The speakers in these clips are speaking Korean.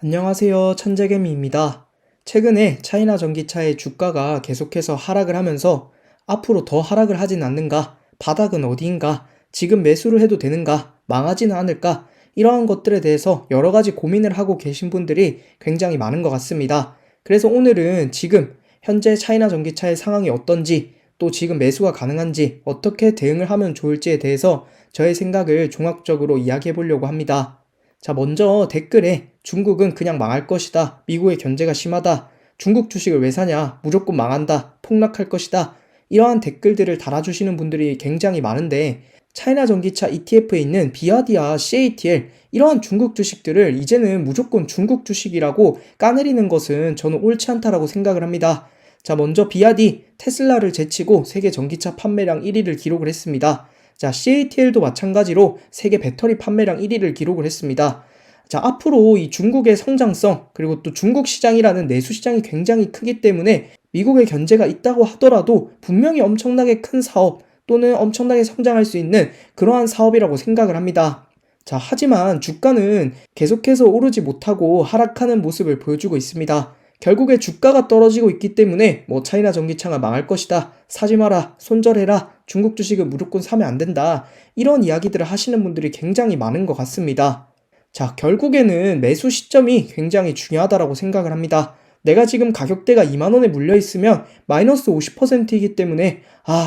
안녕하세요. 천재개미입니다. 최근에 차이나 전기차의 주가가 계속해서 하락을 하면서 앞으로 더 하락을 하진 않는가? 바닥은 어디인가? 지금 매수를 해도 되는가? 망하지는 않을까? 이러한 것들에 대해서 여러 가지 고민을 하고 계신 분들이 굉장히 많은 것 같습니다. 그래서 오늘은 지금 현재 차이나 전기차의 상황이 어떤지, 또 지금 매수가 가능한지, 어떻게 대응을 하면 좋을지에 대해서 저의 생각을 종합적으로 이야기해 보려고 합니다. 자, 먼저 댓글에 중국은 그냥 망할 것이다. 미국의 견제가 심하다. 중국 주식을 왜 사냐? 무조건 망한다. 폭락할 것이다. 이러한 댓글들을 달아주시는 분들이 굉장히 많은데, 차이나 전기차 ETF에 있는 비아디아, CATL 이러한 중국 주식들을 이제는 무조건 중국 주식이라고 까내리는 것은 저는 옳지 않다라고 생각을 합니다. 자, 먼저 비아디, 테슬라를 제치고 세계 전기차 판매량 1위를 기록을 했습니다. 자, CATL도 마찬가지로 세계 배터리 판매량 1위를 기록을 했습니다. 자, 앞으로 이 중국의 성장성, 그리고 또 중국 시장이라는 내수 시장이 굉장히 크기 때문에 미국의 견제가 있다고 하더라도 분명히 엄청나게 큰 사업 또는 엄청나게 성장할 수 있는 그러한 사업이라고 생각을 합니다. 자, 하지만 주가는 계속해서 오르지 못하고 하락하는 모습을 보여주고 있습니다. 결국에 주가가 떨어지고 있기 때문에 차이나 전기차가 망할 것이다. 사지 마라. 손절해라. 중국 주식은 무조건 사면 안 된다. 이런 이야기들을 하시는 분들이 굉장히 많은 것 같습니다. 자, 결국에는 매수 시점이 굉장히 중요하다고 생각을 합니다. 내가 지금 가격대가 2만원에 물려 있으면 마이너스 50%이기 때문에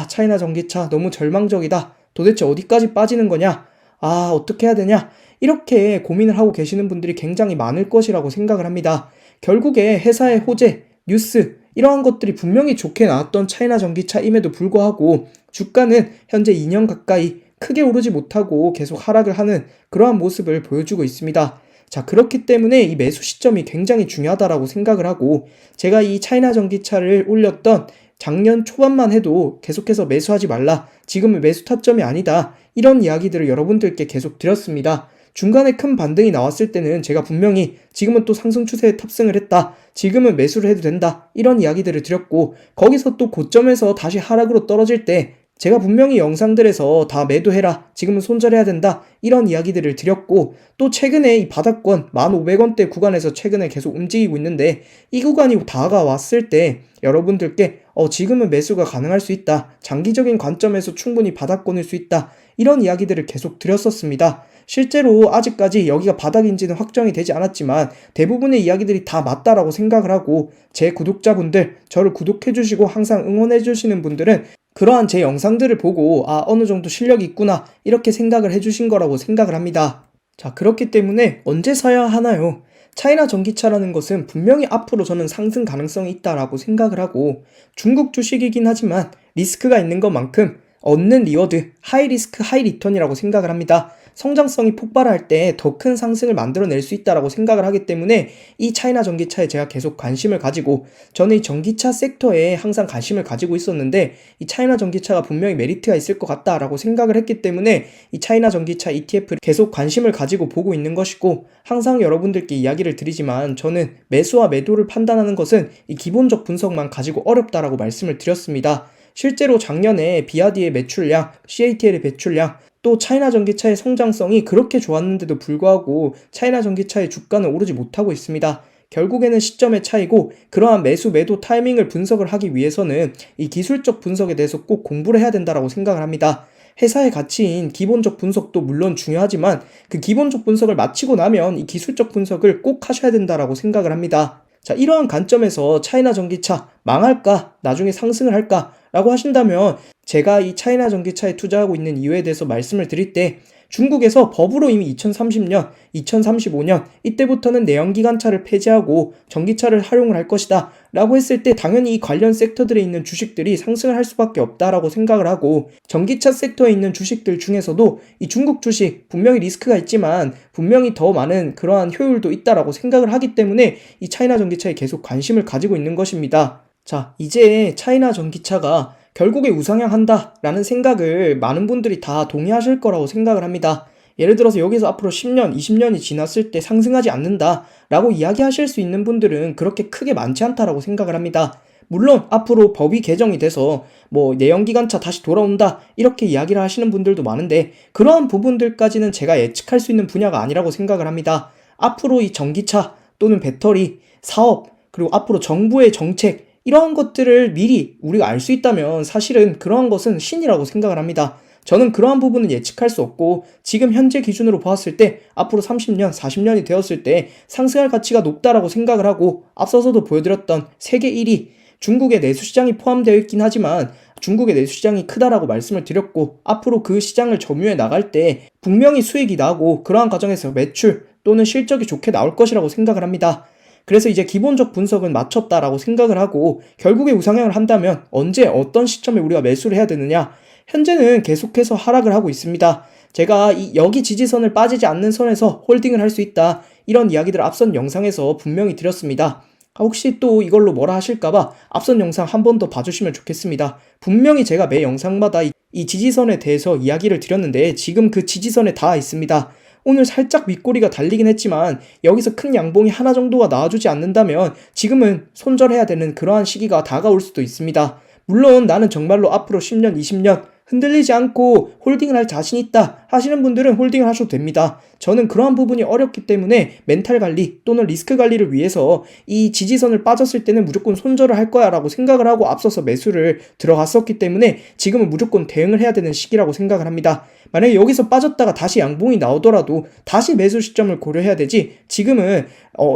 차이나 전기차 너무 절망적이다. 도대체 어디까지 빠지는 거냐? 어떻게 해야 되냐? 이렇게 고민을 하고 계시는 분들이 굉장히 많을 것이라고 생각을 합니다. 결국에 회사의 호재, 뉴스 이러한 것들이 분명히 좋게 나왔던 차이나 전기차임에도 불구하고 주가는 현재 2년 가까이 크게 오르지 못하고 계속 하락을 하는 그러한 모습을 보여주고 있습니다. 자, 그렇기 때문에 이 매수 시점이 굉장히 중요하다라고 생각을 하고, 제가 이 차이나 전기차를 올렸던 작년 초반만 해도 계속해서 매수하지 말라. 지금은 매수 타점이 아니다. 이런 이야기들을 여러분들께 계속 드렸습니다. 중간에 큰 반등이 나왔을 때는 제가 분명히 지금은 또 상승 추세에 탑승을 했다. 지금은 매수를 해도 된다. 이런 이야기들을 드렸고, 거기서 또 고점에서 다시 하락으로 떨어질 때 제가 분명히 영상들에서 다 매도해라. 지금은 손절해야 된다. 이런 이야기들을 드렸고, 또 최근에 이 바닥권 1,500원대 구간에서 최근에 계속 움직이고 있는데, 이 구간이 다가왔을 때 여러분들께 지금은 매수가 가능할 수 있다. 장기적인 관점에서 충분히 바닥권일 수 있다. 이런 이야기들을 계속 드렸었습니다. 실제로 아직까지 여기가 바닥인지는 확정이 되지 않았지만 대부분의 이야기들이 다 맞다라고 생각을 하고, 제 구독자분들, 저를 구독해주시고 항상 응원해주시는 분들은 그러한 제 영상들을 보고 어느 정도 실력이 있구나 이렇게 생각을 해주신 거라고 생각을 합니다. 자, 그렇기 때문에 언제 사야 하나요? 차이나 전기차라는 것은 분명히 앞으로 저는 상승 가능성이 있다라고 생각을 하고, 중국 주식이긴 하지만 리스크가 있는 것만큼 얻는 리워드, 하이 리스크 하이 리턴이라고 생각을 합니다. 성장성이 폭발할 때 더 큰 상승을 만들어낼 수 있다라고 생각을 하기 때문에 이 차이나 전기차에 제가 계속 관심을 가지고, 저는 이 전기차 섹터에 항상 관심을 가지고 있었는데 이 차이나 전기차가 분명히 메리트가 있을 것 같다라고 생각을 했기 때문에 이 차이나 전기차 ETF를 계속 관심을 가지고 보고 있는 것이고, 항상 여러분들께 이야기를 드리지만 저는 매수와 매도를 판단하는 것은 이 기본적 분석만 가지고 어렵다라고 말씀을 드렸습니다. 실제로 작년에 비아디의 매출량, CATL의 매출량, 또 차이나 전기차의 성장성이 그렇게 좋았는데도 불구하고 차이나 전기차의 주가는 오르지 못하고 있습니다. 결국에는 시점의 차이고, 그러한 매수 매도 타이밍을 분석을 하기 위해서는 이 기술적 분석에 대해서 꼭 공부를 해야 된다고 생각을 합니다. 회사의 가치인 기본적 분석도 물론 중요하지만 그 기본적 분석을 마치고 나면 이 기술적 분석을 꼭 하셔야 된다고 생각을 합니다. 자, 이러한 관점에서 차이나 전기차 망할까? 나중에 상승을 할까? 라고 하신다면 제가 이 차이나 전기차에 투자하고 있는 이유에 대해서 말씀을 드릴 때, 중국에서 법으로 이미 2030년, 2035년 이때부터는 내연기관차를 폐지하고 전기차를 활용을 할 것이다 라고 했을 때 당연히 이 관련 섹터들에 있는 주식들이 상승을 할 수밖에 없다라고 생각을 하고, 전기차 섹터에 있는 주식들 중에서도 이 중국 주식 분명히 리스크가 있지만 분명히 더 많은 그러한 효율도 있다라고 생각을 하기 때문에 이 차이나 전기차에 계속 관심을 가지고 있는 것입니다. 자, 이제 차이나 전기차가 결국에 우상향한다 라는 생각을 많은 분들이 다 동의하실 거라고 생각을 합니다. 예를 들어서 여기서 앞으로 10년, 20년이 지났을 때 상승하지 않는다 라고 이야기하실 수 있는 분들은 그렇게 크게 많지 않다라고 생각을 합니다. 물론 앞으로 법이 개정이 돼서 내연기관차 다시 돌아온다 이렇게 이야기를 하시는 분들도 많은데, 그러한 부분들까지는 제가 예측할 수 있는 분야가 아니라고 생각을 합니다. 앞으로 이 전기차 또는 배터리, 사업, 그리고 앞으로 정부의 정책, 이러한 것들을 미리 우리가 알 수 있다면 사실은 그러한 것은 신이라고 생각을 합니다. 저는 그러한 부분은 예측할 수 없고 지금 현재 기준으로 보았을 때 앞으로 30년, 40년이 되었을 때 상승할 가치가 높다라고 생각을 하고, 앞서서도 보여드렸던 세계 1위 중국의 내수시장이 포함되어 있긴 하지만 중국의 내수시장이 크다라고 말씀을 드렸고, 앞으로 그 시장을 점유해 나갈 때 분명히 수익이 나고 그러한 과정에서 매출 또는 실적이 좋게 나올 것이라고 생각을 합니다. 그래서 이제 기본적 분석은 마쳤다라고 생각을 하고, 결국에 우상향을 한다면 언제 어떤 시점에 우리가 매수를 해야 되느냐, 현재는 계속해서 하락을 하고 있습니다. 제가 여기 지지선을 빠지지 않는 선에서 홀딩을 할 수 있다, 이런 이야기들을 앞선 영상에서 분명히 드렸습니다. 혹시 또 이걸로 뭐라 하실까봐 앞선 영상 한 번 더 봐주시면 좋겠습니다. 분명히 제가 매 영상마다 이 지지선에 대해서 이야기를 드렸는데 지금 그 지지선에 닿아 있습니다. 오늘 살짝 윗꼬리가 달리긴 했지만 여기서 큰 양봉이 하나 정도가 나와주지 않는다면 지금은 손절해야 되는 그러한 시기가 다가올 수도 있습니다. 물론 나는 정말로 앞으로 10년, 20년 흔들리지 않고 홀딩을 할 자신 있다 하시는 분들은 홀딩을 하셔도 됩니다. 저는 그러한 부분이 어렵기 때문에 멘탈 관리 또는 리스크 관리를 위해서 이 지지선을 빠졌을 때는 무조건 손절을 할 거야 라고 생각을 하고 앞서서 매수를 들어갔었기 때문에 지금은 무조건 대응을 해야 되는 시기라고 생각을 합니다. 만약에 여기서 빠졌다가 다시 양봉이 나오더라도 다시 매수 시점을 고려해야 되지, 지금은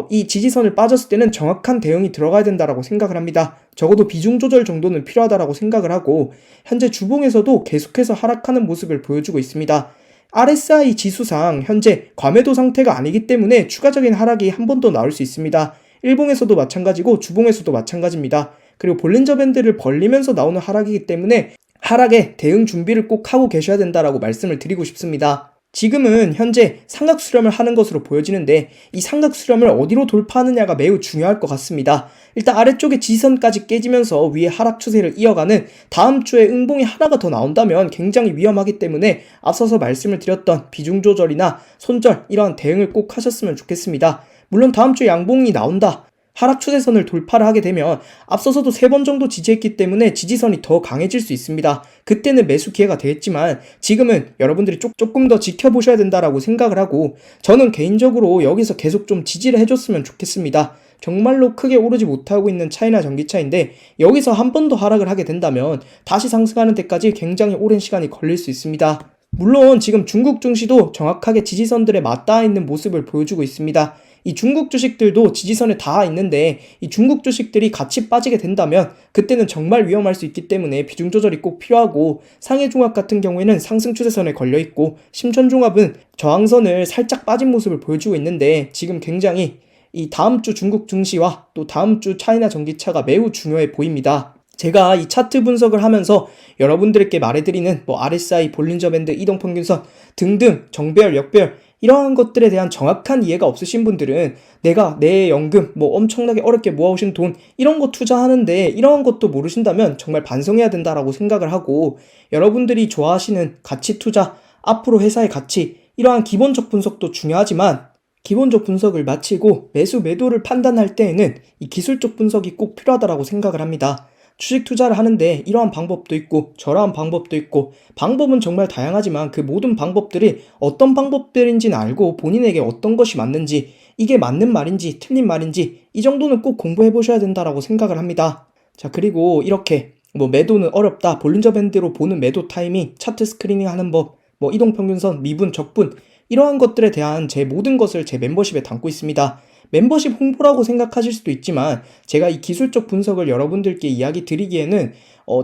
이 지지선을 빠졌을 때는 정확한 대응이 들어가야 된다라고 생각을 합니다. 적어도 비중 조절 정도는 필요하다라고 생각을 하고, 현재 주봉에서도 계속해서 하락하는 모습을 보여주고 있습니다. RSI 지수상 현재 과매도 상태가 아니기 때문에 추가적인 하락이 한 번 더 나올 수 있습니다. 일봉에서도 마찬가지고 주봉에서도 마찬가지입니다. 그리고 볼린저 밴드를 벌리면서 나오는 하락이기 때문에 하락에 대응 준비를 꼭 하고 계셔야 된다라고 말씀을 드리고 싶습니다. 지금은 현재 삼각 수렴을 하는 것으로 보여지는데 이 삼각 수렴을 어디로 돌파하느냐가 매우 중요할 것 같습니다. 일단 아래쪽에 지지선까지 깨지면서 위에 하락 추세를 이어가는 다음 주에 응봉이 하나가 더 나온다면 굉장히 위험하기 때문에 앞서서 말씀을 드렸던 비중 조절이나 손절, 이러한 대응을 꼭 하셨으면 좋겠습니다. 물론 다음 주에 양봉이 나온다, 하락 추세선을 돌파를 하게 되면 앞서서도 3번 정도 지지했기 때문에 지지선이 더 강해질 수 있습니다. 그때는 매수 기회가 되겠지만 지금은 여러분들이 조금 더 지켜보셔야 된다라고 생각을 하고, 저는 개인적으로 여기서 계속 좀 지지를 해줬으면 좋겠습니다. 정말로 크게 오르지 못하고 있는 차이나 전기차인데 여기서 한 번 더 하락을 하게 된다면 다시 상승하는 데까지 굉장히 오랜 시간이 걸릴 수 있습니다. 물론 지금 중국 증시도 정확하게 지지선들에 맞닿아 있는 모습을 보여주고 있습니다. 이 중국 주식들도 지지선에 닿아 있는데 이 중국 주식들이 같이 빠지게 된다면 그때는 정말 위험할 수 있기 때문에 비중 조절이 꼭 필요하고, 상해종합 같은 경우에는 상승 추세선에 걸려 있고 심천종합은 저항선을 살짝 빠진 모습을 보여주고 있는데 지금 굉장히 이 다음 주 중국 증시와 또 다음 주 차이나 전기차가 매우 중요해 보입니다. 제가 이 차트 분석을 하면서 여러분들께 말해드리는 RSI, 볼린저 밴드, 이동평균선 등등 정배열, 역배열 이러한 것들에 대한 정확한 이해가 없으신 분들은 내가 내 연금, 엄청나게 어렵게 모아오신 돈 이런 거 투자하는데 이러한 것도 모르신다면 정말 반성해야 된다라고 생각을 하고, 여러분들이 좋아하시는 가치 투자, 앞으로 회사의 가치, 이러한 기본적 분석도 중요하지만 기본적 분석을 마치고 매수 매도를 판단할 때에는 이 기술적 분석이 꼭 필요하다라고 생각을 합니다. 주식 투자를 하는데 이러한 방법도 있고 저러한 방법도 있고, 방법은 정말 다양하지만 그 모든 방법들이 어떤 방법들인지는 알고 본인에게 어떤 것이 맞는지, 이게 맞는 말인지 틀린 말인지 이 정도는 꼭 공부해 보셔야 된다라고 생각을 합니다. 자, 그리고 이렇게 매도는 어렵다, 볼린저 밴드로 보는 매도 타이밍, 차트 스크리닝 하는 법, 이동평균선, 미분, 적분, 이러한 것들에 대한 제 모든 것을 제 멤버십에 담고 있습니다. 멤버십 홍보라고 생각하실 수도 있지만 제가 이 기술적 분석을 여러분들께 이야기 드리기에는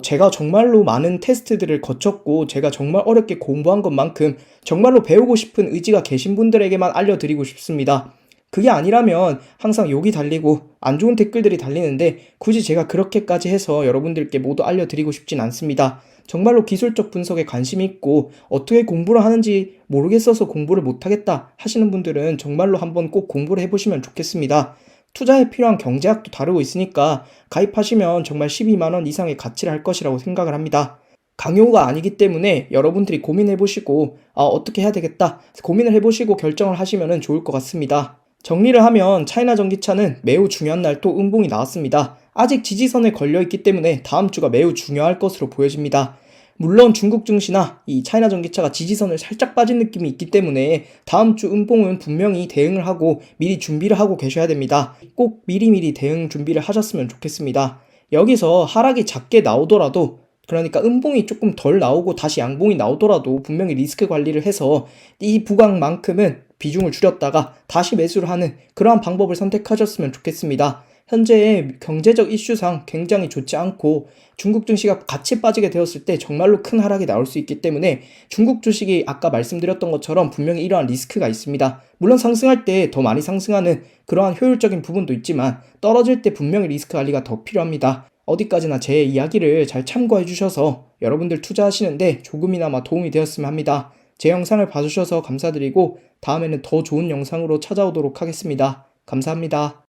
제가 정말로 많은 테스트들을 거쳤고 제가 정말 어렵게 공부한 것만큼 정말로 배우고 싶은 의지가 계신 분들에게만 알려드리고 싶습니다. 그게 아니라면 항상 욕이 달리고 안 좋은 댓글들이 달리는데 굳이 제가 그렇게까지 해서 여러분들께 모두 알려드리고 싶진 않습니다. 정말로 기술적 분석에 관심이 있고 어떻게 공부를 하는지 모르겠어서 공부를 못하겠다 하시는 분들은 정말로 한번 꼭 공부를 해보시면 좋겠습니다. 투자에 필요한 경제학도 다루고 있으니까 가입하시면 정말 12만원 이상의 가치를 할 것이라고 생각을 합니다. 강요가 아니기 때문에 여러분들이 고민해보시고 어떻게 해야 되겠다 고민을 해보시고 결정을 하시면 좋을 것 같습니다. 정리를 하면 차이나 전기차는 매우 중요한 날 또 음봉이 나왔습니다. 아직 지지선에 걸려있기 때문에 다음 주가 매우 중요할 것으로 보여집니다. 물론 중국 증시나 이 차이나 전기차가 지지선을 살짝 빠진 느낌이 있기 때문에 다음 주 음봉은 분명히 대응을 하고 미리 준비를 하고 계셔야 됩니다. 꼭 미리미리 대응 준비를 하셨으면 좋겠습니다. 여기서 하락이 작게 나오더라도, 그러니까 음봉이 조금 덜 나오고 다시 양봉이 나오더라도 분명히 리스크 관리를 해서 이 부각만큼은 비중을 줄였다가 다시 매수를 하는 그러한 방법을 선택하셨으면 좋겠습니다. 현재의 경제적 이슈상 굉장히 좋지 않고 중국 증시가 같이 빠지게 되었을 때 정말로 큰 하락이 나올 수 있기 때문에 중국 주식이 아까 말씀드렸던 것처럼 분명히 이러한 리스크가 있습니다. 물론 상승할 때 더 많이 상승하는 그러한 효율적인 부분도 있지만 떨어질 때 분명히 리스크 관리가 더 필요합니다. 어디까지나 제 이야기를 잘 참고해 주셔서 여러분들 투자하시는데 조금이나마 도움이 되었으면 합니다. 제 영상을 봐주셔서 감사드리고 다음에는 더 좋은 영상으로 찾아오도록 하겠습니다. 감사합니다.